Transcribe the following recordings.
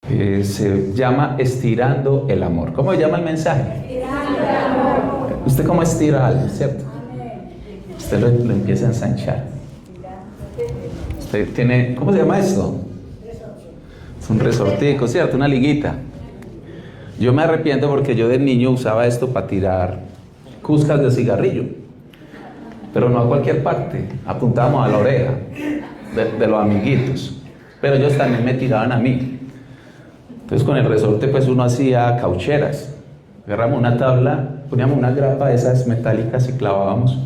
Se llama Estirando el Amor. ¿Cómo se llama el mensaje? Estirando el amor. Usted cómo estira algo, ¿cierto? Usted lo empieza a ensanchar. Usted tiene, ¿cómo se llama esto? Es un resortico, ¿cierto? Una liguita. Yo me arrepiento porque yo de niño usaba esto para tirar cuscas de cigarrillo, pero no a cualquier parte. Apuntábamos a la oreja de los amiguitos, pero ellos también me tiraban a mí. Entonces con el resorte pues uno hacía caucheras. Agarramos una tabla, poníamos una grapa de esas metálicas y clavábamos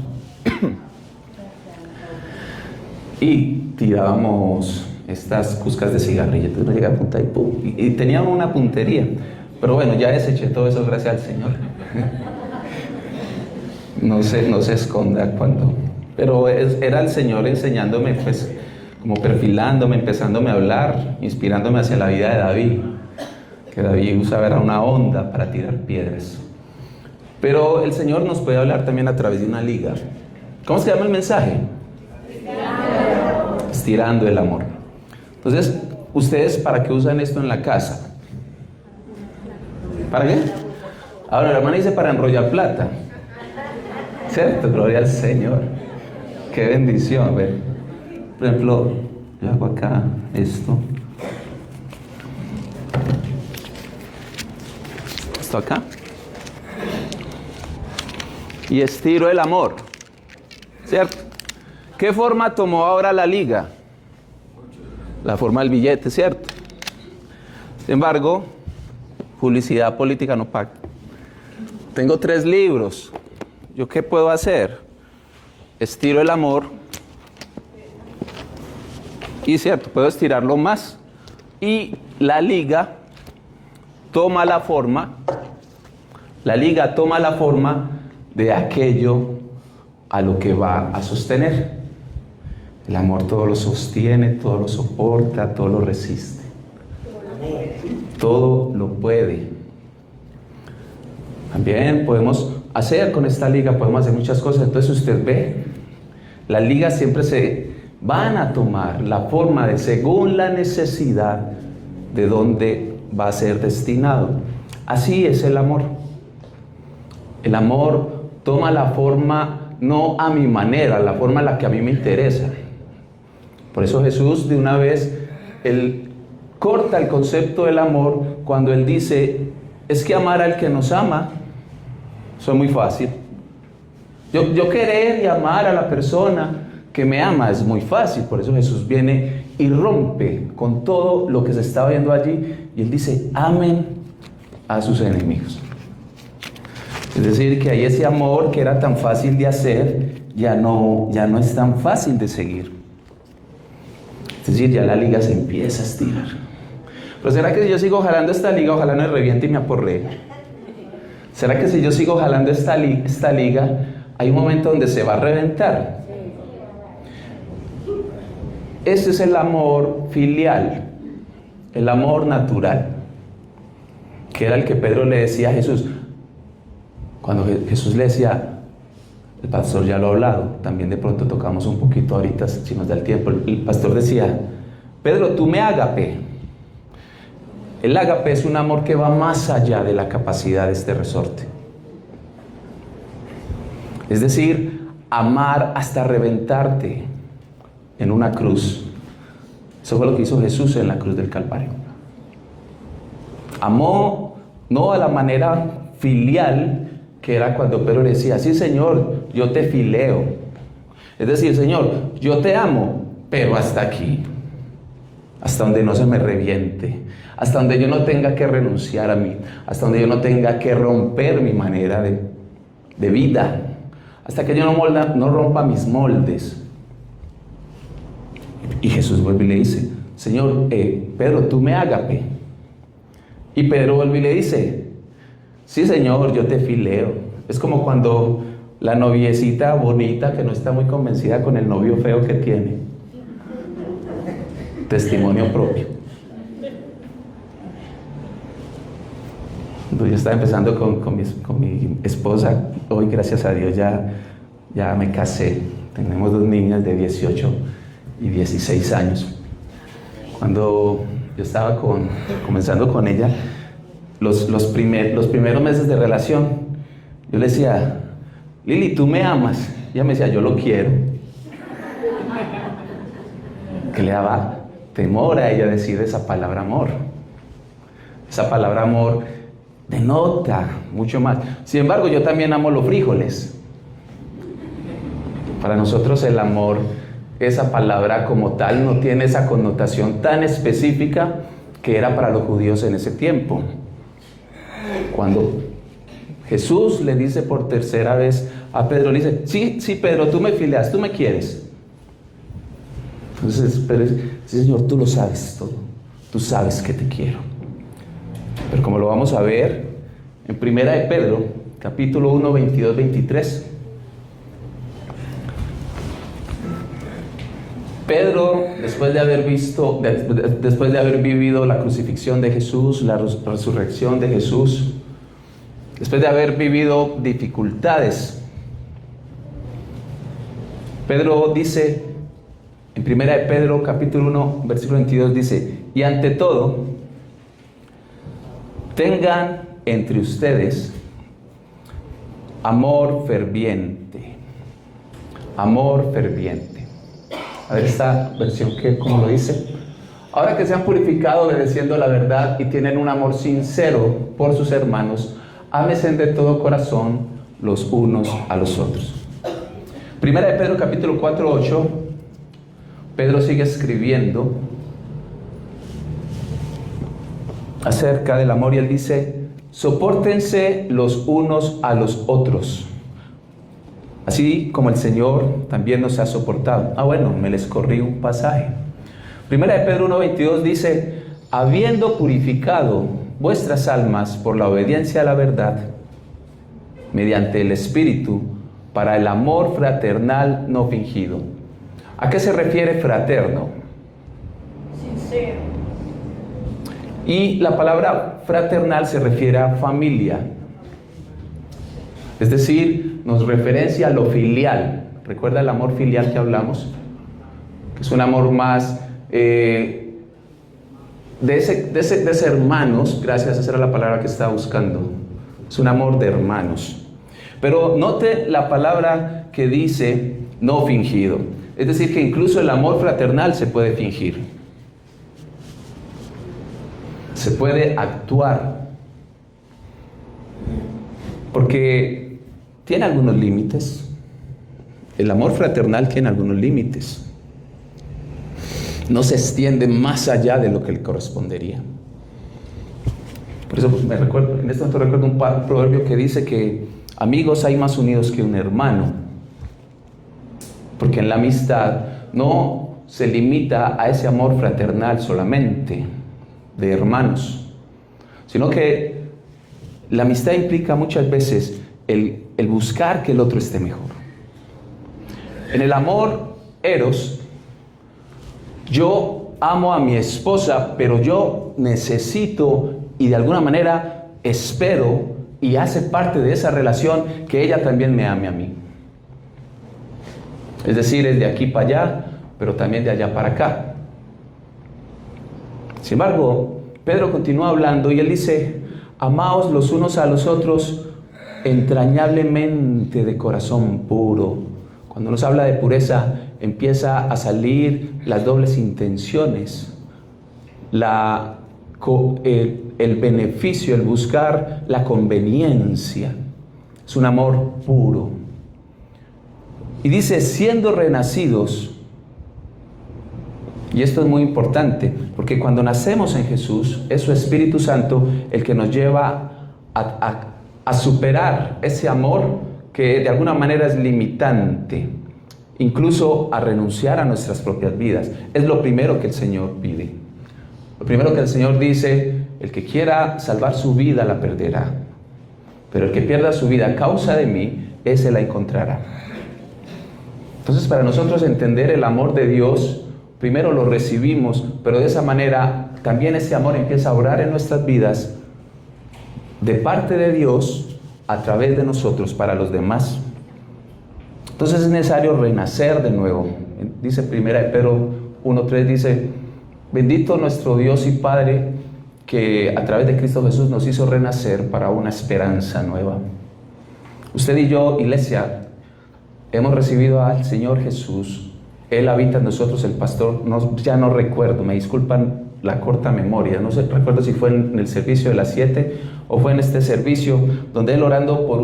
y tirábamos estas cuscas de cigarrillo. Entonces uno llegaba a apuntar y ¡pum! Y teníamos una puntería. Pero bueno, ya deseché todo eso gracias al Señor. No se esconda cuando... Pero era el Señor enseñándome, pues, como perfilándome, empezándome a hablar, inspirándome hacia la vida de David. Que David usaba era una honda para tirar piedras. Pero el Señor nos puede hablar también a través de una liga. ¿Cómo se llama el mensaje? Estirando el amor. Entonces, ¿ustedes para qué usan esto en la casa? ¿Para qué? Ahora la hermana dice para enrollar plata. ¿Cierto? Gloria al Señor. Qué bendición. A ver. Por ejemplo, yo hago acá esto. Esto acá. Y estiro el amor. ¿Cierto? ¿Qué forma tomó ahora la liga? La forma del billete, ¿cierto? Sin embargo, publicidad política no paga. Tengo 3 libros. ¿Yo qué puedo hacer? Estiro el amor. Y cierto, puedo estirarlo más. Y la liga toma la forma. La liga toma la forma de aquello a lo que va a sostener. El amor todo lo sostiene, todo lo soporta, todo lo resiste. Todo lo puede. También podemos hacer con esta liga, podemos hacer muchas cosas. Entonces usted ve, las ligas siempre se van a tomar la forma de según la necesidad de dónde va a ser destinado. Así es el amor. El amor toma la forma no a mi manera, la forma en la que a mí me interesa. Por eso Jesús de una vez, él corta el concepto del amor cuando él dice, es que amar al que nos ama, eso es muy fácil. Yo querer y amar a la persona que me ama es muy fácil. Por eso Jesús viene y rompe con todo lo que se estaba viendo allí. Y él dice, amen a sus enemigos. Es decir, que ahí ese amor que era tan fácil de hacer, ya no es tan fácil de seguir. Es decir, ya la liga se empieza a estirar. Pero ¿será que si yo sigo jalando esta liga, ojalá no me reviente y me aporree? ¿Será que si yo sigo jalando esta liga, hay un momento donde se va a reventar? Ese es el amor filial, el amor natural, que era el que Pedro le decía a Jesús. Cuando Jesús le decía, el pastor ya lo ha hablado, también de pronto tocamos un poquito ahorita, si nos da el tiempo, el pastor decía, Pedro, tú me ágape. El ágape es un amor que va más allá de la capacidad de este resorte. Es decir, amar hasta reventarte en una cruz. Eso fue lo que hizo Jesús en la cruz del Calvario. Amó no a la manera filial, que era cuando Pedro le decía, sí Señor, yo te fileo. Es decir, Señor, yo te amo, pero hasta aquí. Hasta donde no se me reviente. Hasta donde yo no tenga que renunciar a mí. Hasta donde yo no tenga que romper mi manera de vida. Hasta que yo no rompa mis moldes. Y Jesús vuelve y le dice, Señor, Pedro, tú me ágape. Y Pedro vuelve y le dice, sí, Señor, yo te fileo. Es como cuando la noviecita bonita que no está muy convencida con el novio feo que tiene. Testimonio propio. Cuando yo estaba empezando con mi esposa, hoy gracias a Dios ya me casé. Tenemos 2 niñas de 18 y 16 años. Cuando yo estaba comenzando con ella, los primeros meses de relación, yo le decía, Lili, ¿tú me amas? Ella me decía, yo lo quiero. Que le daba temor a ella decir esa palabra amor. Esa palabra amor denota mucho más. Sin embargo, yo también amo los frijoles. Para nosotros el amor, esa palabra como tal, no tiene esa connotación tan específica que era para los judíos en ese tiempo. Cuando Jesús le dice por tercera vez a Pedro, le dice, sí, Pedro, tú me fileas, tú me quieres. Entonces Pedro dice, sí, Señor, tú lo sabes todo, tú sabes que te quiero. Pero como lo vamos a ver en Primera de Pedro, capítulo 1, 22, 23. Pedro, después de haber vivido la crucifixión de Jesús, la resurrección de Jesús, después de haber vivido dificultades, Pedro dice, en Primera de Pedro, capítulo 1, versículo 22, dice, y ante todo, tengan entre ustedes amor ferviente. Amor ferviente. A ver esta versión, ¿cómo lo dice? Ahora que se han purificado obedeciendo la verdad y tienen un amor sincero por sus hermanos, ámense de todo corazón los unos a los otros. Primera de Pedro, capítulo 4, 8. Pedro sigue escribiendo acerca del amor y él dice, sopórtense los unos a los otros, así como el Señor también nos ha soportado. Bueno, me les corrí un pasaje. Primera de Pedro 1:22 dice, habiendo purificado vuestras almas por la obediencia a la verdad, mediante el Espíritu, para el amor fraternal no fingido. ¿A qué se refiere fraterno? Sincero. Y la palabra fraternal se refiere a familia. Es decir, nos referencia a lo filial. ¿Recuerda el amor filial que hablamos? Que es un amor más de ese hermanos. Gracias, esa era la palabra que estaba buscando. Es un amor de hermanos. Pero note la palabra que dice no fingido. Es decir, que incluso el amor fraternal se puede fingir. Se puede actuar. Porque tiene algunos límites. El amor fraternal tiene algunos límites. No se extiende más allá de lo que le correspondería. Por eso me recuerdo, en este momento recuerdo un proverbio que dice que amigos hay más unidos que un hermano. Porque en la amistad no se limita a ese amor fraternal solamente de hermanos, sino que la amistad implica muchas veces el buscar que el otro esté mejor. En el amor eros, yo amo a mi esposa, pero yo necesito y de alguna manera espero y hace parte de esa relación que ella también me ame a mí. Es decir, es de aquí para allá, pero también de allá para acá. Sin embargo, Pedro continúa hablando y él dice, amaos los unos a los otros entrañablemente de corazón puro. Cuando nos habla de pureza, empieza a salir las dobles intenciones, el beneficio, el buscar la conveniencia. Es un amor puro. Y dice, siendo renacidos, y esto es muy importante, porque cuando nacemos en Jesús, es su Espíritu Santo el que nos lleva a superar ese amor que de alguna manera es limitante, incluso a renunciar a nuestras propias vidas. Es lo primero que el Señor pide. Lo primero que el Señor dice, el que quiera salvar su vida la perderá, pero el que pierda su vida a causa de mí, ese la encontrará. Entonces, para nosotros entender el amor de Dios, primero lo recibimos, pero de esa manera también ese amor empieza a orar en nuestras vidas de parte de Dios a través de nosotros para los demás. Entonces es necesario renacer de nuevo. Dice Primera de Pedro 1:3, dice, Bendito nuestro Dios y Padre, que a través de Cristo Jesús nos hizo renacer para una esperanza nueva. Usted y yo, iglesia, hemos recibido al Señor Jesús. Él habita en nosotros, el pastor, ya no recuerdo, me disculpan la corta memoria, no sé, recuerdo si fue en el servicio de las 7 o fue en este servicio, donde él orando por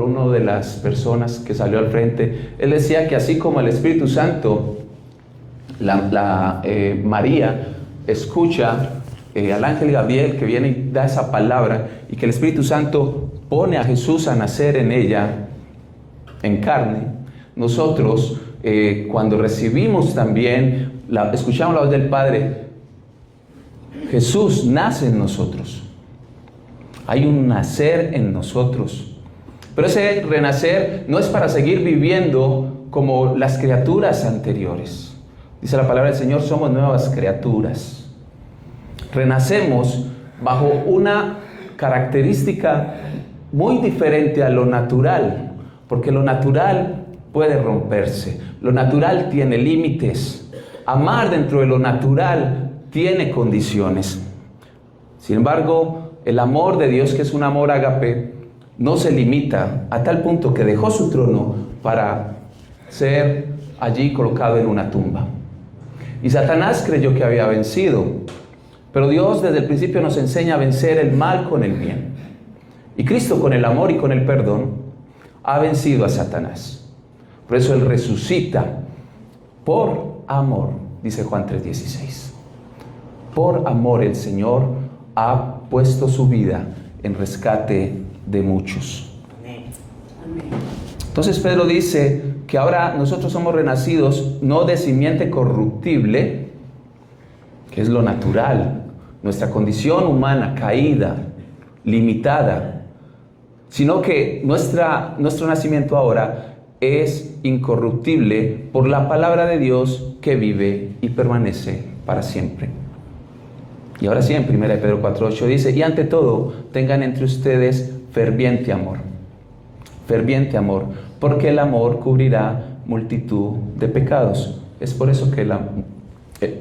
una de las personas que salió al frente, él decía que así como el Espíritu Santo, María escucha al ángel Gabriel que viene y da esa palabra, y que el Espíritu Santo pone a Jesús a nacer en ella, en carne, nosotros cuando recibimos también, escuchamos la voz del Padre, Jesús nace en nosotros. Hay un nacer en nosotros. Pero ese renacer no es para seguir viviendo como las criaturas anteriores. Dice la palabra del Señor, somos nuevas criaturas. Renacemos bajo una característica muy diferente a lo natural, porque lo natural puede romperse, lo natural tiene límites. Amar dentro de lo natural tiene condiciones. Sin embargo, el amor de Dios, que es un amor ágape, no se limita a tal punto que dejó su trono para ser allí colocado en una tumba. Y Satanás creyó que había vencido, pero Dios desde el principio nos enseña a vencer el mal con el bien. Y Cristo, con el amor y con el perdón, ha vencido a Satanás. Por eso Él resucita por amor, dice Juan 3:16. Por amor el Señor ha puesto su vida en rescate de muchos. Entonces Pedro dice que ahora nosotros somos renacidos no de simiente corruptible, que es lo natural, nuestra condición humana caída, limitada, sino que nuestro nacimiento ahora es incorruptible por la palabra de Dios que vive y permanece para siempre. Y ahora sí, en 1 Pedro 4:8 dice, y ante todo, tengan entre ustedes ferviente amor, porque el amor cubrirá multitud de pecados. Es por eso que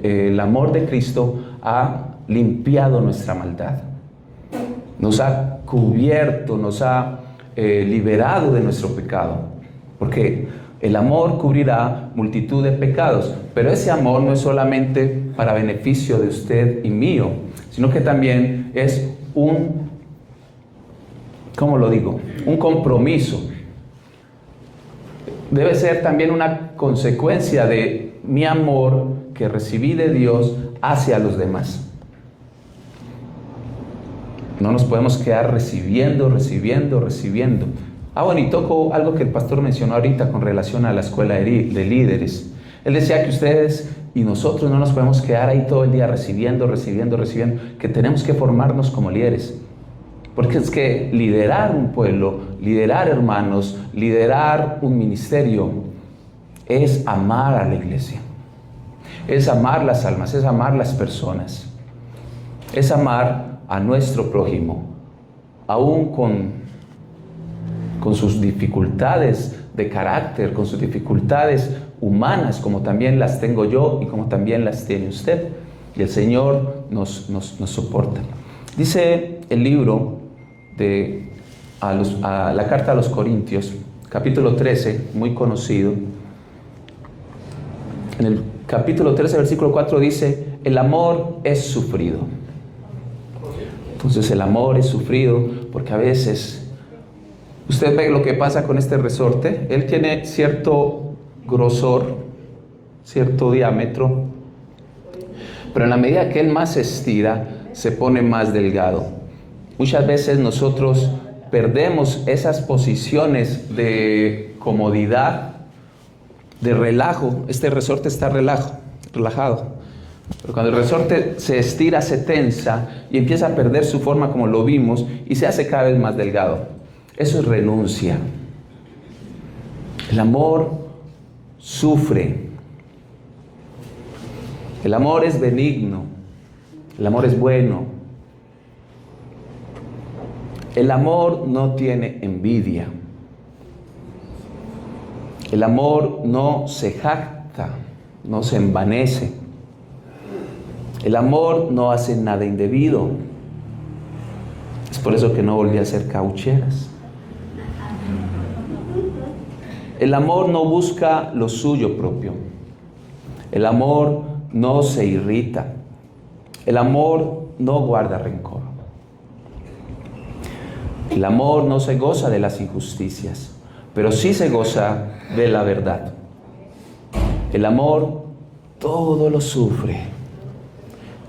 el amor de Cristo ha limpiado nuestra maldad, nos ha cubierto, nos ha liberado de nuestro pecado, porque el amor cubrirá multitud de pecados. Pero ese amor no es solamente para beneficio de usted y mío, sino que también es un compromiso. Debe ser también una consecuencia de mi amor que recibí de Dios hacia los demás. No nos podemos quedar recibiendo. Bueno, y toco algo que el pastor mencionó ahorita con relación a la escuela de líderes. Él decía que ustedes y nosotros no nos podemos quedar ahí todo el día recibiendo, que tenemos que formarnos como líderes. Porque es que liderar un pueblo, liderar hermanos, liderar un ministerio, es amar a la iglesia. Es amar las almas, es amar las personas. Es amar a nuestro prójimo, aún con sus dificultades de carácter, con sus dificultades humanas, como también las tengo yo y como también las tiene usted. Y el Señor nos soporta. Dice el libro a la carta a los Corintios, capítulo 13, muy conocido. En el capítulo 13, versículo 4 dice, el amor es sufrido. Entonces el amor es sufrido porque a veces usted ve lo que pasa con este resorte. Él tiene cierto grosor, cierto diámetro, pero en la medida que él más se estira, se pone más delgado. Muchas veces nosotros perdemos esas posiciones de comodidad, de relajo. Este resorte está relajado. Pero cuando el resorte se estira, se tensa y empieza a perder su forma como lo vimos y se hace cada vez más delgado. Eso es renuncia. El amor sufre. El amor es benigno. El amor es bueno. El amor no tiene envidia. El amor no se jacta, no se envanece. El amor no hace nada indebido. Es por eso que no volví a hacer caucheras. El amor no busca lo suyo propio. El amor no se irrita. El amor no guarda rencor. El amor no se goza de las injusticias, pero sí se goza de la verdad. El amor todo lo sufre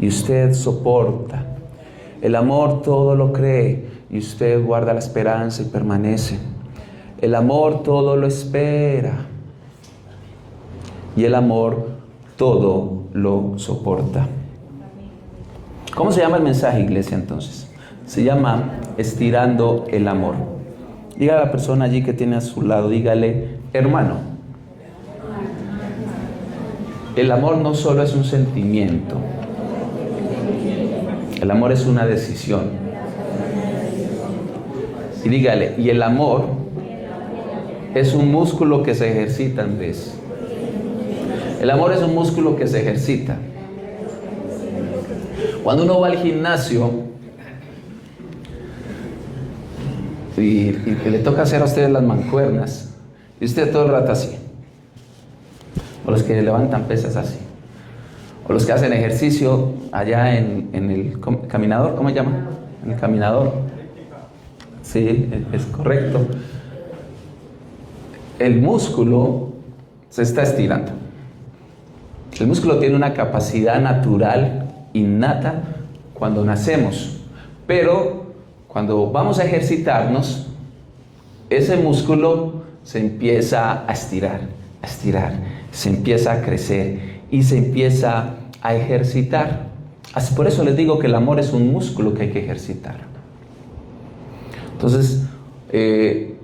y usted soporta. El amor todo lo cree y usted guarda la esperanza y permanece. El amor todo lo espera y el amor todo lo soporta. ¿Cómo se llama el mensaje, iglesia, entonces? Se llama estirando el amor. Diga a la persona allí que tiene a su lado, dígale, hermano, el amor no solo es un sentimiento, el amor es una decisión. Y dígale, y el amor es un músculo que se ejercita, Andrés. El amor es un músculo que se ejercita. Cuando uno va al gimnasio y le toca hacer a ustedes las mancuernas, y usted todo el rato así, o los que levantan pesas así, o los que hacen ejercicio allá en el caminador, ¿cómo se llama? En el caminador. Sí, es correcto. El músculo se está estirando. El músculo tiene una capacidad natural, innata, cuando nacemos. Pero cuando vamos a ejercitarnos, ese músculo se empieza a estirar, se empieza a crecer y se empieza a ejercitar. Por eso les digo que el amor es un músculo que hay que ejercitar. Entonces, usted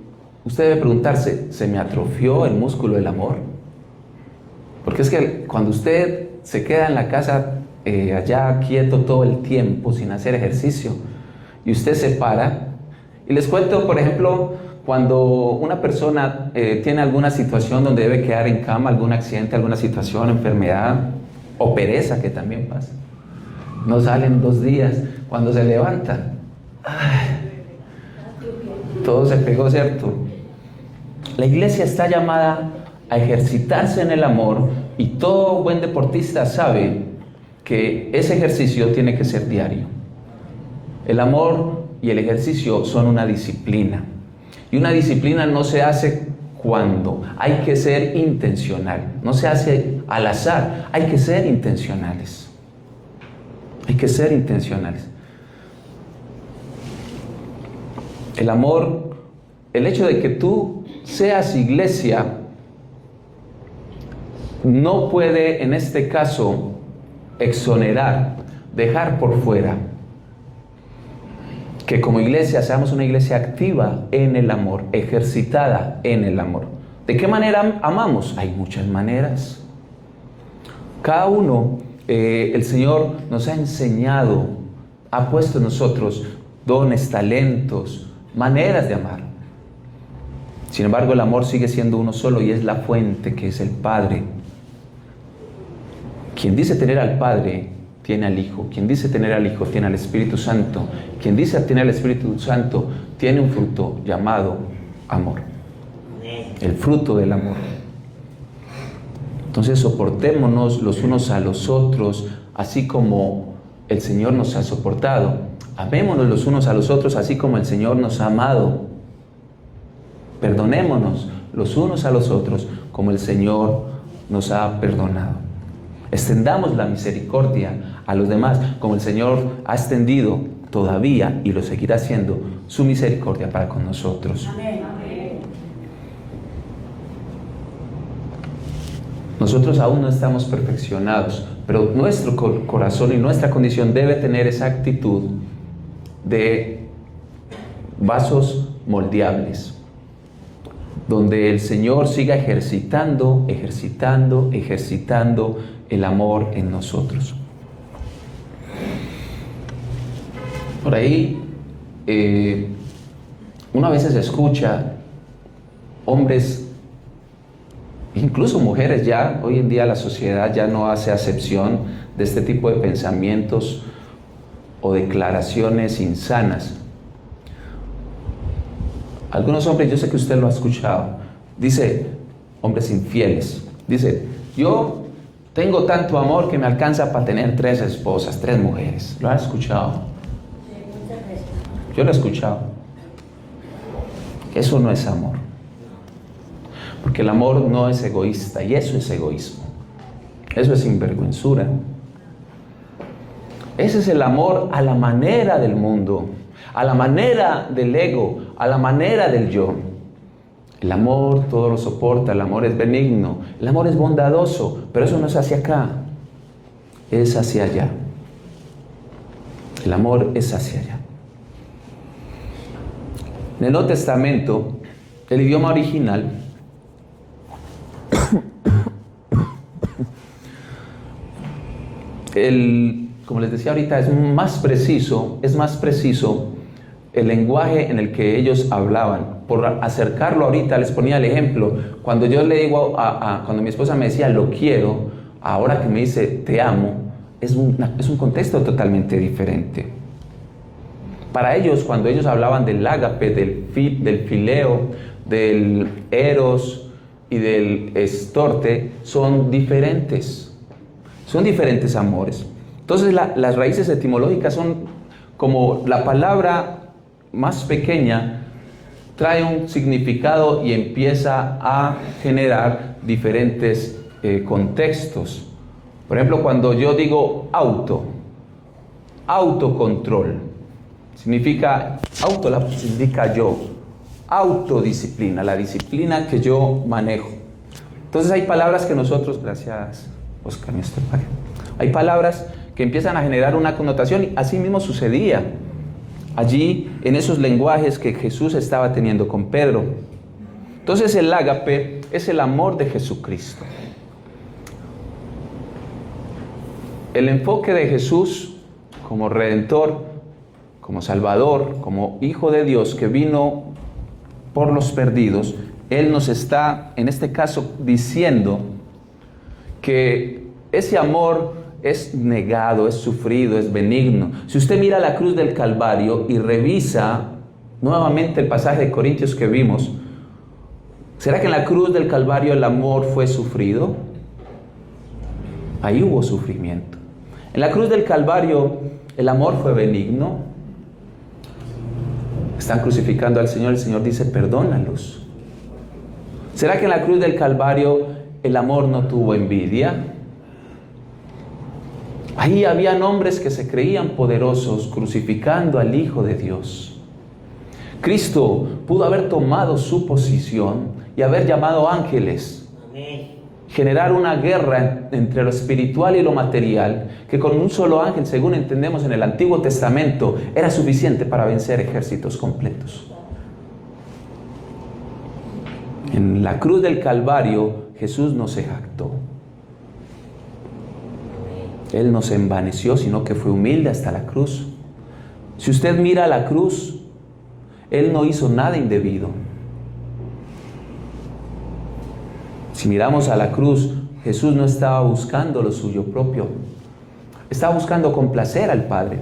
debe preguntarse, ¿se me atrofió el músculo del amor? Porque es que cuando usted se queda en la casa allá quieto todo el tiempo sin hacer ejercicio y usted se para, y les cuento, por ejemplo, cuando una persona tiene alguna situación donde debe quedar en cama, algún accidente, alguna situación, enfermedad o pereza, que también pasa, no salen 2 días, cuando se levantan, todo se pegó, ¿cierto? La iglesia está llamada a ejercitarse en el amor, y todo buen deportista sabe que ese ejercicio tiene que ser diario. El amor y el ejercicio son una disciplina, y una disciplina no se hace cuando, hay que ser intencional, no se hace al azar, hay que ser intencionales. Hay que ser intencionales. El amor, el hecho de que tú seas iglesia, no puede en este caso exonerar, dejar por fuera que como iglesia seamos una iglesia activa en el amor, ejercitada en el amor. ¿De qué manera amamos? Hay muchas maneras. Cada uno, el Señor nos ha enseñado, ha puesto en nosotros dones, talentos, maneras de amar. Sin embargo, el amor sigue siendo uno solo y es la fuente, que es el Padre. Quien dice tener al Padre, tiene al Hijo. Quien dice tener al Hijo, tiene al Espíritu Santo. Quien dice tener al Espíritu Santo, tiene un fruto llamado amor. El fruto del amor. Entonces soportémonos los unos a los otros, así como el Señor nos ha soportado. Amémonos los unos a los otros, así como el Señor nos ha amado. Perdonémonos los unos a los otros, como el Señor nos ha perdonado. Extendamos la misericordia a los demás, como el Señor ha extendido todavía y lo seguirá haciendo su misericordia para con nosotros. Amén. Nosotros aún no estamos perfeccionados, pero nuestro corazón y nuestra condición debe tener esa actitud de vasos moldeables, donde el Señor siga ejercitando el amor en nosotros. Por ahí, uno a veces escucha hombres Incluso mujeres ya, hoy en día la sociedad ya no hace acepción de este tipo de pensamientos o declaraciones insanas. Algunos hombres, yo sé que usted lo ha escuchado, dice, hombres infieles, dice, yo tengo tanto amor que me alcanza para tener 3 esposas, 3 mujeres. ¿Lo ha escuchado? Sí, muchas veces. Yo lo he escuchado. Eso no es amor. Porque el amor no es egoísta, y eso es egoísmo. Eso es sinvergüenzura. Ese es el amor a la manera del mundo, a la manera del ego, a la manera del yo. El amor todo lo soporta, el amor es benigno, el amor es bondadoso, pero eso no es hacia acá, es hacia allá. El amor es hacia allá. En el Nuevo Testamento, el idioma original como les decía ahorita, es más preciso el lenguaje en el que ellos hablaban. Por acercarlo ahorita, les ponía el ejemplo. Cuando yo le digo, cuando mi esposa me decía, lo quiero, ahora que me dice, te amo, es un contexto totalmente diferente. Para ellos, cuando ellos hablaban del ágape, del fileo, del eros y del estorte, son diferentes amores. Entonces las raíces etimológicas son como la palabra más pequeña trae un significado y empieza a generar diferentes contextos. Por ejemplo, cuando yo digo autocontrol, significa yo, autodisciplina, la disciplina que yo manejo. Entonces hay palabras que nosotros, gracias Oscar, hay palabras que empiezan a generar una connotación, y así mismo sucedía allí en esos lenguajes que Jesús estaba teniendo con Pedro. Entonces el ágape es el amor de Jesucristo. El enfoque de Jesús como Redentor, como Salvador, como Hijo de Dios que vino por los perdidos, Él nos está, en este caso, diciendo que ese amor es negado, es sufrido, es benigno. Si usted mira la cruz del Calvario y revisa nuevamente el pasaje de Corintios que vimos, ¿será que en la cruz del Calvario el amor fue sufrido? Ahí hubo sufrimiento. En la cruz del Calvario el amor fue benigno. Están crucificando al Señor, el Señor dice, perdónalos. ¿Será que en la cruz del Calvario el amor no tuvo envidia? Ahí habían hombres que se creían poderosos crucificando al Hijo de Dios. Cristo pudo haber tomado su posición y haber llamado ángeles. Amén. Generar una guerra entre lo espiritual y lo material, que con un solo ángel, según entendemos en el Antiguo Testamento, era suficiente para vencer ejércitos completos. En la cruz del Calvario, Jesús no se jactó. Él no se envaneció, sino que fue humilde hasta la cruz. Si usted mira la cruz, Él no hizo nada indebido. Si miramos a la cruz, Jesús no estaba buscando lo suyo propio. Estaba buscando complacer al Padre.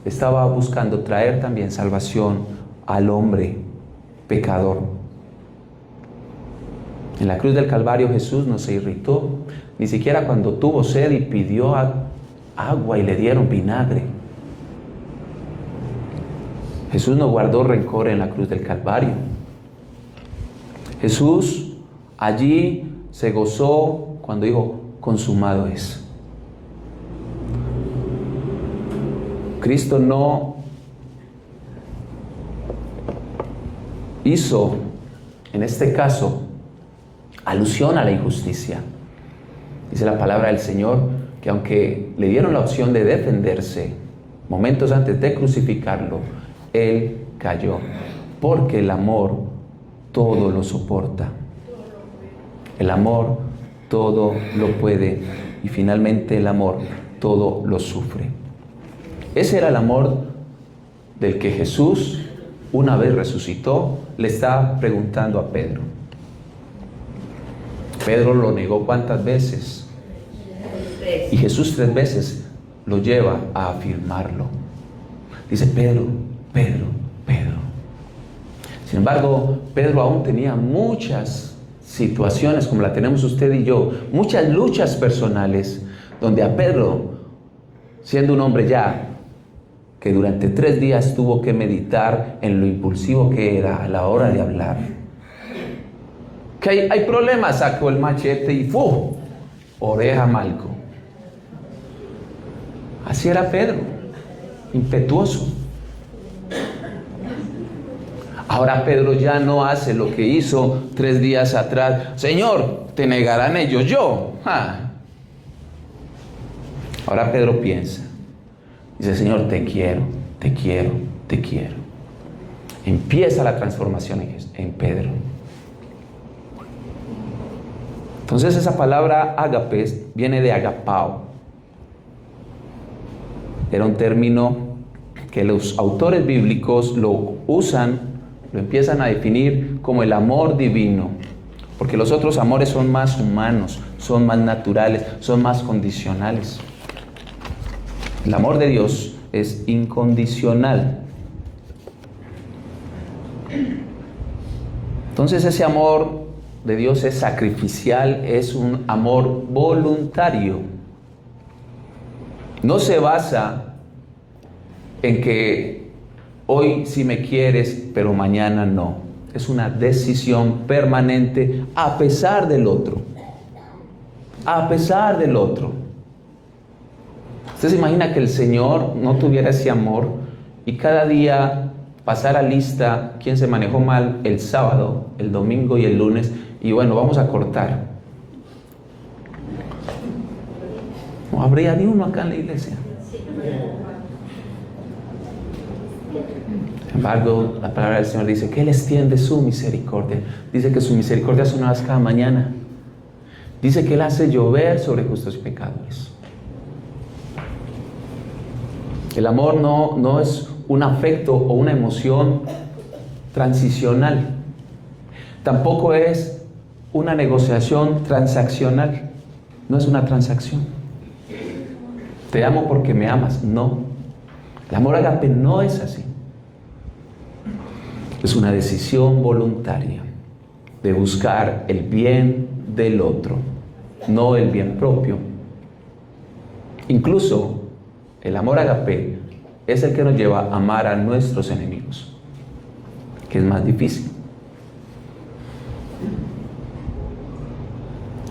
Estaba buscando traer también salvación al hombre pecador. En la cruz del Calvario Jesús no se irritó, ni siquiera cuando tuvo sed y pidió agua y le dieron vinagre. Jesús no guardó rencor en la cruz del Calvario. Jesús allí se gozó cuando dijo, consumado es. Cristo no hizo, en este caso, alusión a la injusticia. Dice la palabra del Señor que aunque le dieron la opción de defenderse momentos antes de crucificarlo, Él cayó, porque el amor todo lo soporta. El amor todo lo puede, y finalmente el amor todo lo sufre. Ese era el amor del que Jesús, una vez resucitó, le estaba preguntando a Pedro. Pedro lo negó ¿cuántas veces? Y Jesús 3 veces lo lleva a afirmarlo. Dice: Pedro, Pedro, Pedro. Sin embargo, Pedro aún tenía muchas situaciones como la tenemos usted y yo, muchas luchas personales, donde a Pedro, siendo un hombre ya que durante 3 días tuvo que meditar en lo impulsivo que era a la hora de hablar, que hay problemas, sacó el machete y ¡fu! Oreja Malco. Así era Pedro, impetuoso. Ahora Pedro ya no hace lo que hizo 3 días atrás. Señor, te negarán ellos, yo. Ahora Pedro piensa, dice: Señor, te quiero, te quiero, te quiero. Empieza la transformación en Pedro. Entonces esa palabra ágape viene de agapao. Era un término que los autores bíblicos lo usan, lo empiezan a definir como el amor divino, porque los otros amores son más humanos, son más naturales, son más condicionales. El amor de Dios es incondicional. Entonces ese amor de Dios es sacrificial, es un amor voluntario. No se basa en que hoy sí me quieres, pero mañana no. Es una decisión permanente a pesar del otro. A pesar del otro. ¿Usted se imagina que el Señor no tuviera ese amor y cada día pasara lista quién se manejó mal el sábado, el domingo y el lunes? Y bueno, vamos a cortar. No habría ni uno acá en la iglesia. Sin embargo, la palabra del Señor dice que Él extiende su misericordia. Dice que su misericordia son nuevas cada mañana. Dice que Él hace llover sobre justos y pecadores. El amor no es un afecto o una emoción transicional. Tampoco es una negociación transaccional. No es una transacción. Te amo porque me amas. No. El amor ágape no es así. Es una decisión voluntaria de buscar el bien del otro, no el bien propio. Incluso el amor ágape es el que nos lleva a amar a nuestros enemigos, que es más difícil.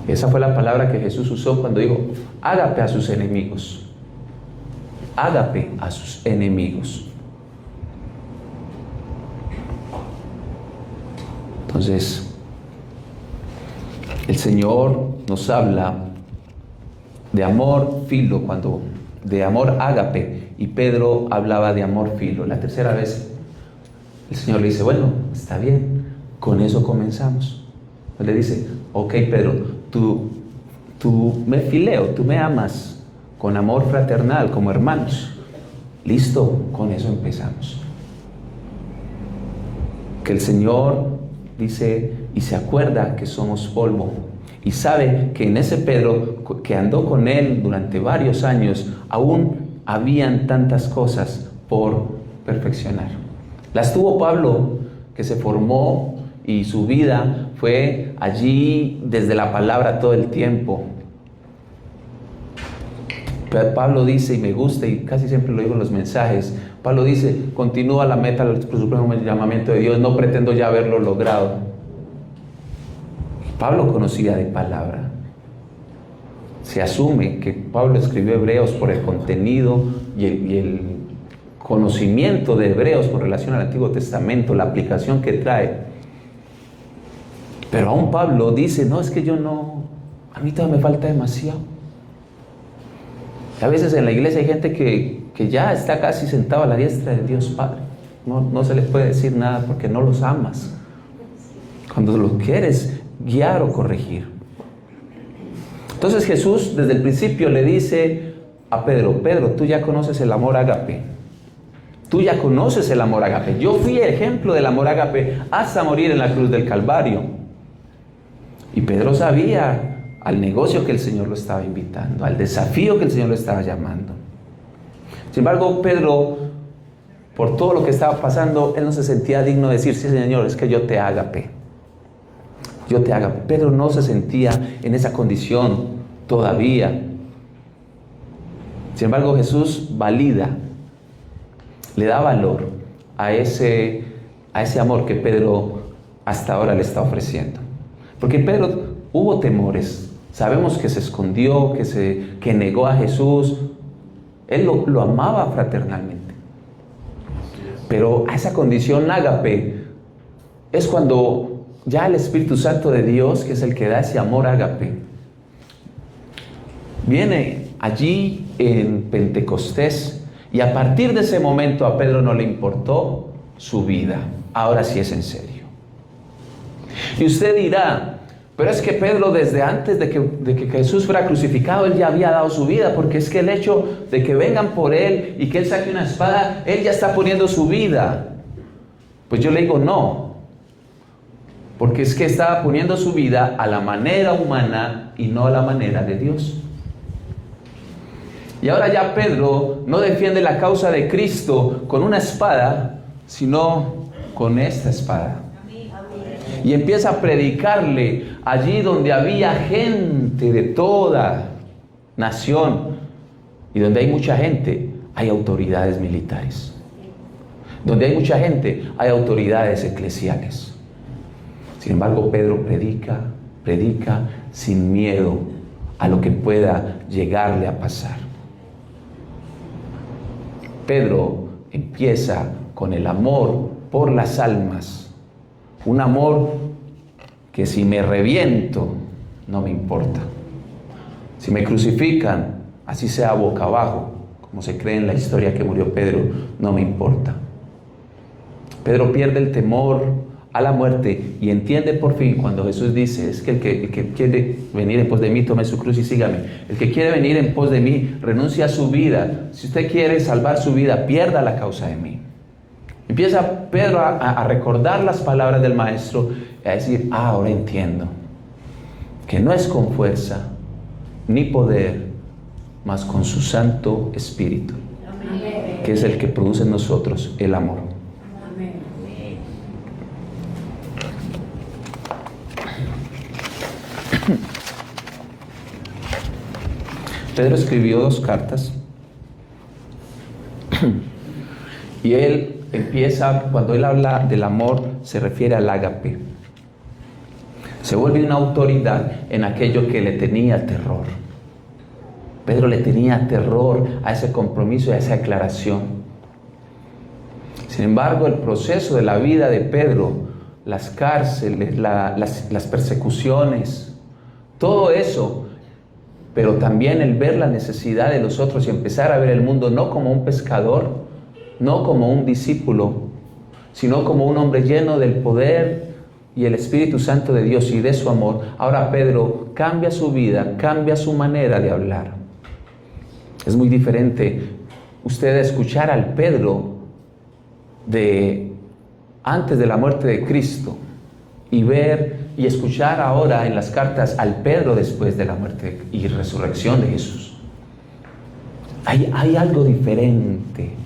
Esa fue la palabra que Jesús usó cuando dijo: ágape a sus enemigos. Ágape a sus enemigos. Entonces, el Señor nos habla de amor filo, de amor ágape, y Pedro hablaba de amor filo. La tercera vez el Señor le dice: bueno, está bien, con eso comenzamos. Él le dice: ok, Pedro, tú me fileo, tú me amas con amor fraternal, como hermanos. Listo, con eso empezamos. Que el Señor dice y se acuerda que somos polvo, y sabe que en ese Pedro que andó con Él durante varios años, aún habían tantas cosas por perfeccionar. Las tuvo Pablo, que se formó y su vida fue allí desde la palabra todo el tiempo. Pero Pablo dice, y me gusta, y casi siempre lo digo en los mensajes, Pablo dice: continúa la meta del supremo llamamiento de Dios, no pretendo ya haberlo logrado. Pablo conocía de palabra. Se asume que Pablo escribió Hebreos por el contenido y el conocimiento de Hebreos con relación al Antiguo Testamento, la aplicación que trae. Pero aún Pablo dice: no, es que a mí todavía me falta demasiado. A veces en la iglesia hay gente que ya está casi sentado a la diestra de Dios Padre. No se les puede decir nada porque no los amas. Cuando los quieres guiar o corregir. Entonces Jesús desde el principio le dice a Pedro: Pedro, tú ya conoces el amor ágape. Tú ya conoces el amor ágape. Yo fui ejemplo del amor ágape hasta morir en la cruz del Calvario. Y Pedro sabía al negocio que el Señor lo estaba invitando, al desafío que el Señor lo estaba llamando. Sin embargo, Pedro, por todo lo que estaba pasando, él no se sentía digno de decir: sí, Señor, es que yo te ágape. Yo te ágape. Pedro no se sentía en esa condición todavía. Sin embargo, Jesús valida, le da valor a ese amor que Pedro hasta ahora le está ofreciendo. Porque Pedro hubo temores. Sabemos que se escondió, que negó a Jesús. Él lo amaba fraternalmente. Pero a esa condición ágape es cuando ya el Espíritu Santo de Dios, que es el que da ese amor ágape, viene allí en Pentecostés, y a partir de ese momento a Pedro no le importó su vida. Ahora sí es en serio. Y usted dirá: pero es que Pedro, desde antes de que Jesús fuera crucificado, él ya había dado su vida, porque es que el hecho de que vengan por él y que él saque una espada, él ya está poniendo su vida. Pues yo le digo no, porque es que estaba poniendo su vida a la manera humana y no a la manera de Dios. Y ahora ya Pedro no defiende la causa de Cristo con una espada, sino con esta espada. Y empieza a predicarle allí donde había gente de toda nación. Y donde hay mucha gente, hay autoridades militares. Donde hay mucha gente, hay autoridades eclesiales. Sin embargo, Pedro predica sin miedo a lo que pueda llegarle a pasar. Pedro empieza con el amor por las almas. Un amor que si me reviento, no me importa. Si me crucifican, así sea boca abajo, como se cree en la historia que murió Pedro, no me importa. Pedro pierde el temor a la muerte y entiende por fin cuando Jesús dice: es que el que quiere venir en pos de mí, tome su cruz y sígame. El que quiere venir en pos de mí, renuncia a su vida. Si usted quiere salvar su vida, pierda la causa de mí. Empieza Pedro a recordar las palabras del Maestro y a decir: ahora entiendo que no es con fuerza ni poder, mas con su Santo Espíritu, que es el que produce en nosotros el amor. Pedro escribió 2 cartas y él empieza, cuando él habla del amor, se refiere al ágape. Se vuelve una autoridad en aquello que le tenía terror. Pedro le tenía terror a ese compromiso y a esa declaración. Sin embargo, el proceso de la vida de Pedro, las cárceles, las persecuciones, todo eso, pero también el ver la necesidad de los otros y empezar a ver el mundo no como un pescador, no como un discípulo, sino como un hombre lleno del poder y el Espíritu Santo de Dios y de su amor. Ahora Pedro cambia su vida, cambia su manera de hablar. Es muy diferente usted escuchar al Pedro de antes de la muerte de Cristo y ver y escuchar ahora en las cartas al Pedro después de la muerte y resurrección de Jesús. Hay algo diferente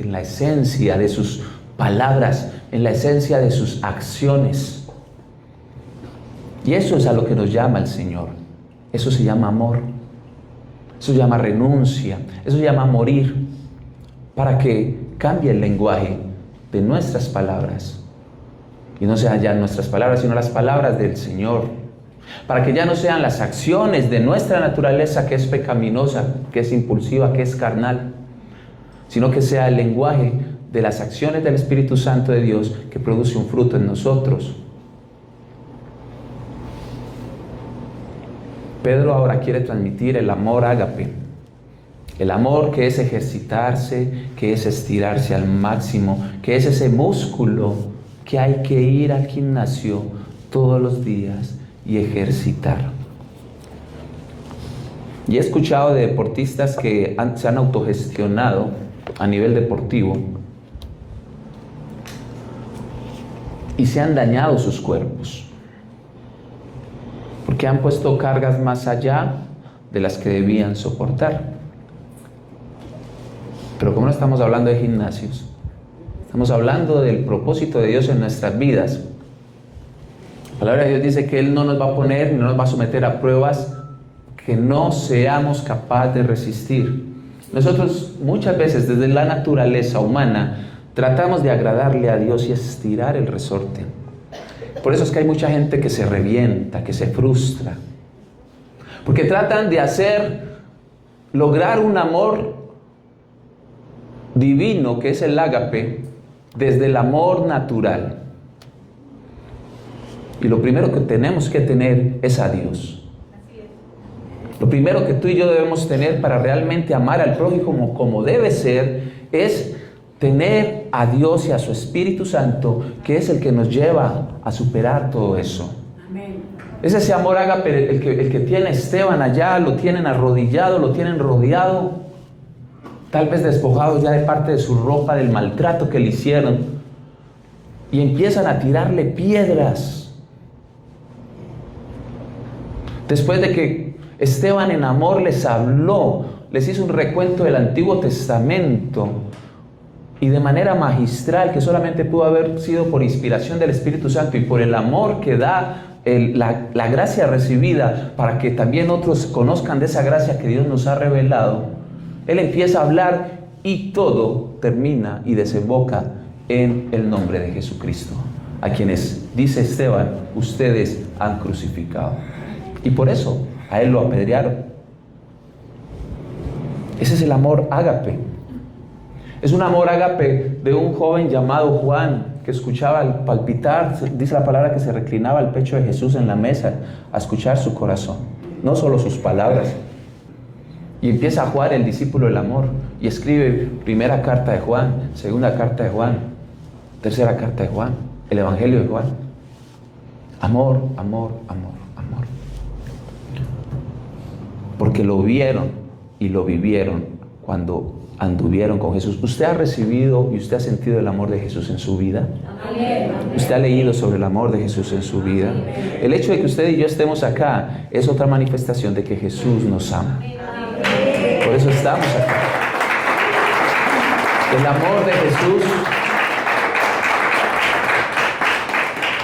en la esencia de sus palabras, en la esencia de sus acciones. Y eso es a lo que nos llama el Señor. Eso se llama amor. Eso se llama renuncia. Eso se llama morir, para que cambie el lenguaje de nuestras palabras. Y no sean ya nuestras palabras, sino las palabras del Señor. Para que ya no sean las acciones de nuestra naturaleza, que es pecaminosa, que es impulsiva, que es carnal, sino que sea el lenguaje de las acciones del Espíritu Santo de Dios que produce un fruto en nosotros. Pedro ahora quiere transmitir el amor ágape, el amor que es ejercitarse, que es estirarse al máximo, que es ese músculo que hay que ir al gimnasio todos los días y ejercitar. Y he escuchado de deportistas que se han autogestionado a nivel deportivo y se han dañado sus cuerpos. porque han puesto cargas más allá de las que debían soportar. Pero como no estamos hablando de gimnasios, estamos hablando del propósito de Dios en nuestras vidas. La palabra de Dios dice que Él no nos va a poner ni no nos va a someter a pruebas que no seamos capaces de resistir. Nosotros muchas veces desde la naturaleza humana tratamos de agradarle a Dios y estirar el resorte. Por eso es que hay mucha gente que se revienta, que se frustra. Porque tratan de lograr un amor divino, que es el ágape, desde el amor natural. Y lo primero que tenemos que tener es a Dios. Lo primero que tú y yo debemos tener para realmente amar al prójimo como debe ser, es tener a Dios y a su Espíritu Santo, que es el que nos lleva a superar todo eso. Amén. Es ese amor ágape el que tiene Esteban allá, lo tienen arrodillado, lo tienen rodeado, tal vez despojado ya de parte de su ropa, del maltrato que le hicieron, y empiezan a tirarle piedras. Después de que Esteban en amor les habló, les hizo un recuento del Antiguo Testamento, y de manera magistral, que solamente pudo haber sido por inspiración del Espíritu Santo y por el amor que da la gracia recibida, para que también otros conozcan de esa gracia que Dios nos ha revelado. Él empieza a hablar y todo termina y desemboca en el nombre de Jesucristo, a quienes, dice Esteban, ustedes han crucificado. Y por eso a él lo apedrearon. Ese es el amor ágape. Es un amor ágape de un joven llamado Juan, que escuchaba al palpitar, dice la palabra, que se reclinaba al pecho de Jesús en la mesa a escuchar su corazón, no solo sus palabras. Y empieza a Juan, el discípulo del amor, y escribe primera carta de Juan, segunda carta de Juan, tercera carta de Juan, el Evangelio de Juan. Amor, amor, amor, amor. Porque lo vieron y lo vivieron cuando anduvieron con Jesús. ¿Usted ha recibido y usted ha sentido el amor de Jesús en su vida? Amén. ¿Usted ha leído sobre el amor de Jesús en su vida? El hecho de que usted y yo estemos acá es otra manifestación de que Jesús nos ama. Por eso estamos acá. El amor de Jesús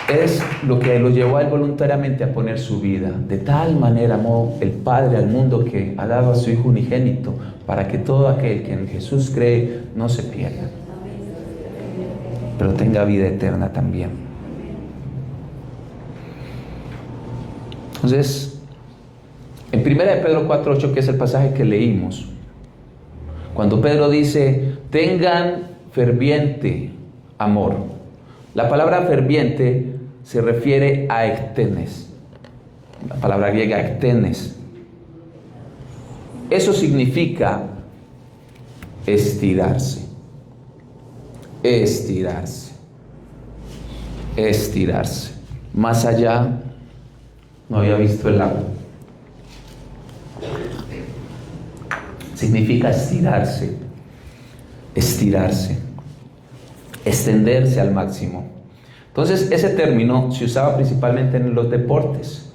es lo que lo llevó a él voluntariamente a poner su vida. De tal manera amó el Padre al mundo, que ha dado a su Hijo unigénito, para que todo aquel que en Jesús cree no se pierda, pero tenga vida eterna también. Entonces, en 1 Pedro 4:8, que es el pasaje que leímos, cuando Pedro dice, tengan ferviente amor. La palabra ferviente se refiere a ektenes, la palabra griega ektenes. Eso significa estirarse, estirarse, estirarse. Más allá, no había visto el agua. Significa estirarse, estirarse, extenderse al máximo. Entonces, ese término se usaba principalmente en los deportes.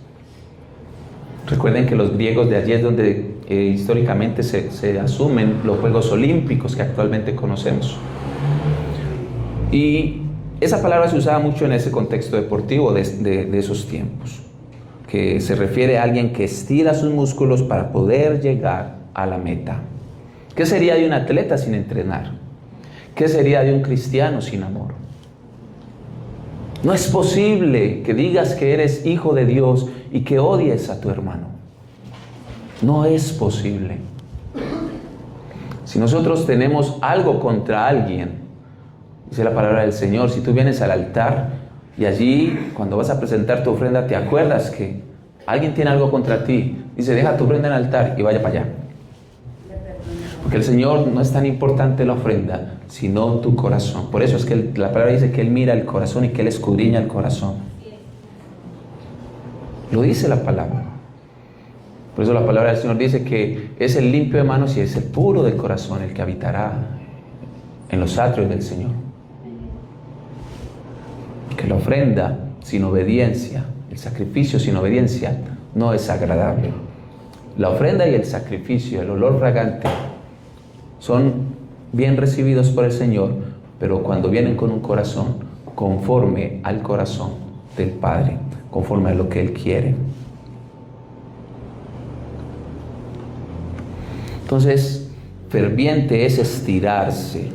Recuerden que los griegos de allí es donde históricamente se asumen los Juegos Olímpicos que actualmente conocemos. Y esa palabra se usaba mucho en ese contexto deportivo de esos tiempos, que se refiere a alguien que estira sus músculos para poder llegar a la meta. ¿Qué sería de un atleta sin entrenar? ¿Qué sería de un cristiano sin amor? No es posible que digas que eres hijo de Dios y que odies a tu hermano. No es posible. Si nosotros tenemos algo contra alguien, dice la palabra del Señor, si tú vienes al altar y allí cuando vas a presentar tu ofrenda te acuerdas que alguien tiene algo contra ti, dice, deja tu ofrenda en el altar y vaya para allá. Porque el Señor no es tan importante la ofrenda, sino tu corazón. Por eso es que la palabra dice que Él mira el corazón y que Él escudriña el corazón. Lo dice la palabra. Por eso la palabra del Señor dice que es el limpio de manos y es el puro de corazón el que habitará en los atrios del Señor. Que la ofrenda sin obediencia, el sacrificio sin obediencia, no es agradable. La ofrenda y el sacrificio, el olor fragante, son bien recibidos por el Señor, pero cuando vienen con un corazón conforme al corazón del Padre, conforme a lo que Él quiere. Entonces, ferviente es estirarse.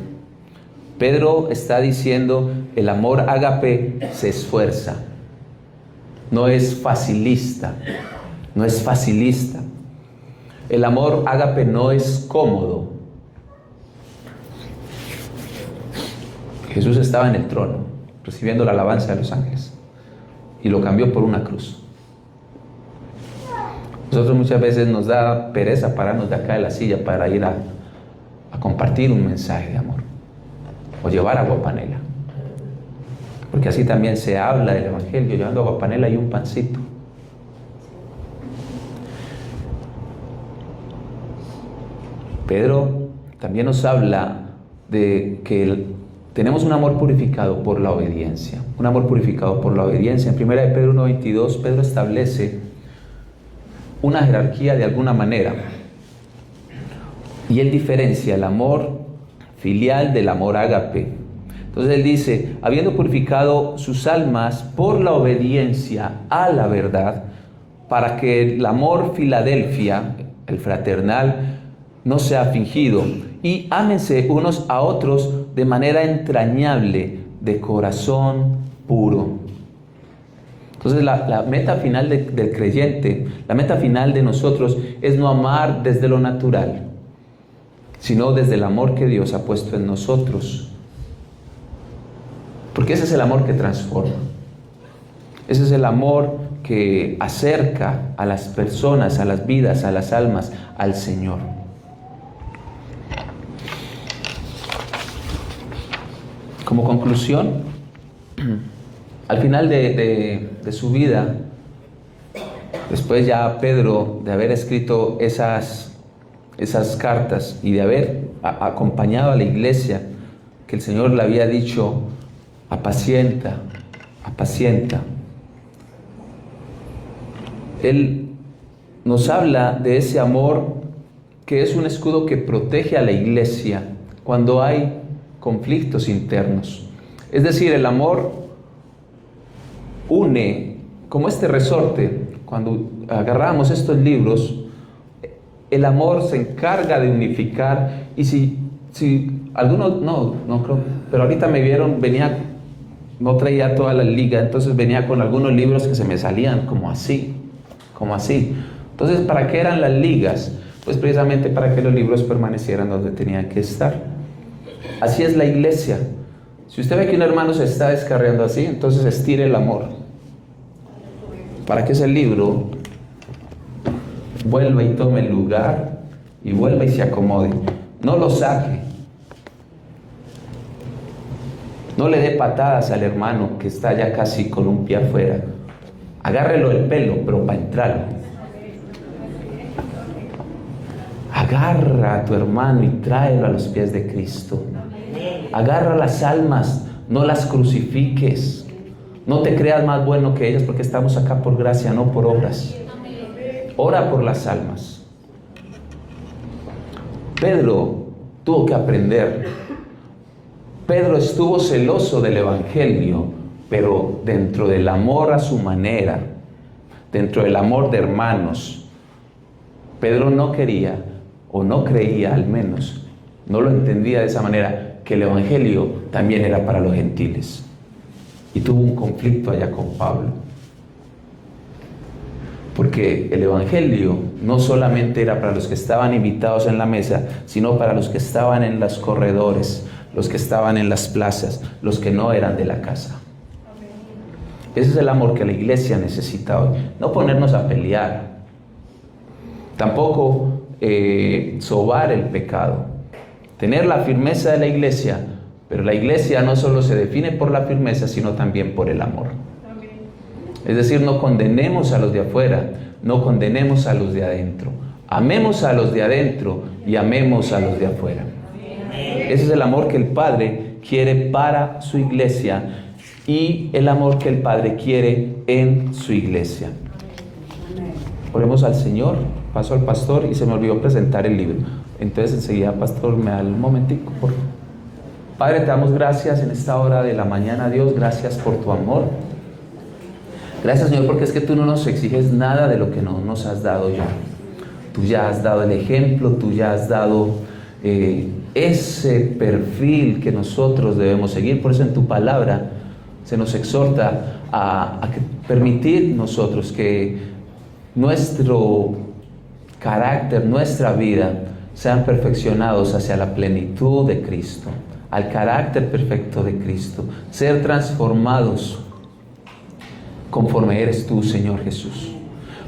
Pedro está diciendo, el amor ágape se esfuerza. No es facilista, no es facilista. El amor ágape no es cómodo. Jesús estaba en el trono, recibiendo la alabanza de los ángeles, y lo cambió por una cruz. Nosotros muchas veces nos da pereza pararnos de acá de la silla para ir a compartir un mensaje de amor, o llevar agua panela, porque así también se habla del evangelio, llevando agua panela y un pancito. Pedro también nos habla de que tenemos un amor purificado por la obediencia. Un amor purificado por la obediencia. En 1 Pedro 1:22, Pedro establece una jerarquía de alguna manera. Y él diferencia el amor filial del amor ágape. Entonces él dice, habiendo purificado sus almas por la obediencia a la verdad, para que el amor Filadelfia, el fraternal, no sea fingido, y ámense unos a otros de manera entrañable, de corazón puro. Entonces la meta final del creyente, la meta final de nosotros es no amar desde lo natural, sino desde el amor que Dios ha puesto en nosotros. Porque ese es el amor que transforma. Ese es el amor que acerca a las personas, a las vidas, a las almas, al Señor. Como conclusión, al final de su vida, después ya Pedro de haber escrito esas cartas y de haber acompañado a la iglesia, que el Señor le había dicho, apacienta, apacienta. Él nos habla de ese amor que es un escudo que protege a la iglesia cuando hay conflictos internos. Es decir, el amor une, como este resorte. Cuando agarramos estos libros, el amor se encarga de unificar. Y si algunos, no creo, pero ahorita me vieron, no traía toda la liga, entonces venía con algunos libros que se me salían como así. Entonces, ¿para qué eran las ligas? Pues precisamente para que los libros permanecieran donde tenían que estar. Así es la iglesia. Si usted ve que un hermano se está descarriando así, entonces estire el amor, para que ese libro vuelva y tome el lugar, y vuelva y se acomode. No lo saque. No le dé patadas al hermano que está ya casi con un pie afuera. Agárrelo del pelo, pero para entrarlo. Agarra a tu hermano y tráelo a los pies de Cristo. Agarra las almas, no las crucifiques. No te creas más bueno que ellas, porque estamos acá por gracia, no por obras. Ora por las almas. Pedro tuvo que aprender. Pedro estuvo celoso del evangelio, pero dentro del amor a su manera, dentro del amor de hermanos. Pedro no quería, o no creía al menos, no lo entendía de esa manera, que el evangelio también era para los gentiles. Y tuvo un conflicto allá con Pablo. Porque el evangelio no solamente era para los que estaban invitados en la mesa, sino para los que estaban en los corredores, los que estaban en las plazas, los que no eran de la casa. Ese es el amor que la iglesia necesita hoy. No ponernos a pelear. Tampoco sobar el pecado. Tener la firmeza de la iglesia, pero la iglesia no solo se define por la firmeza, sino también por el amor. Es decir, no condenemos a los de afuera, no condenemos a los de adentro. Amemos a los de adentro y amemos a los de afuera. Ese es el amor que el Padre quiere para su iglesia y el amor que el Padre quiere en su iglesia. Oremos al Señor, paso al pastor y se me olvidó presentar el libro. Entonces enseguida, pastor, me da un momentico, por favor. Padre, te damos gracias en esta hora de la mañana, Dios, gracias por tu amor. Gracias, Señor, porque es que tú no nos exiges nada de lo que no nos has dado ya. Tú ya has dado el ejemplo, tú ya has dado ese perfil que nosotros debemos seguir. Por eso en tu palabra se nos exhorta a permitir nosotros que nuestro carácter, nuestra vida, sean perfeccionados hacia la plenitud de Cristo, al carácter perfecto de Cristo, ser transformados conforme eres tú, Señor Jesús.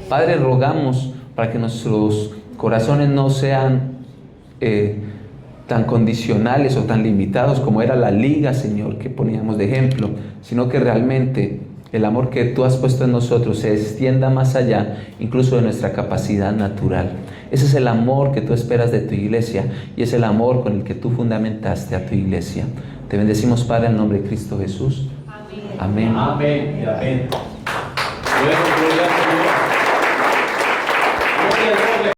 Padre, rogamos para que nuestros corazones no sean tan condicionales o tan limitados como era la liga, Señor, que poníamos de ejemplo, sino que realmente el amor que tú has puesto en nosotros se extienda más allá, incluso de nuestra capacidad natural. Ese es el amor que tú esperas de tu iglesia y es el amor con el que tú fundamentaste a tu iglesia. Te bendecimos, Padre, en el nombre de Cristo Jesús. Amén. Amén. Amén. Amén. Bueno, gloria a Dios.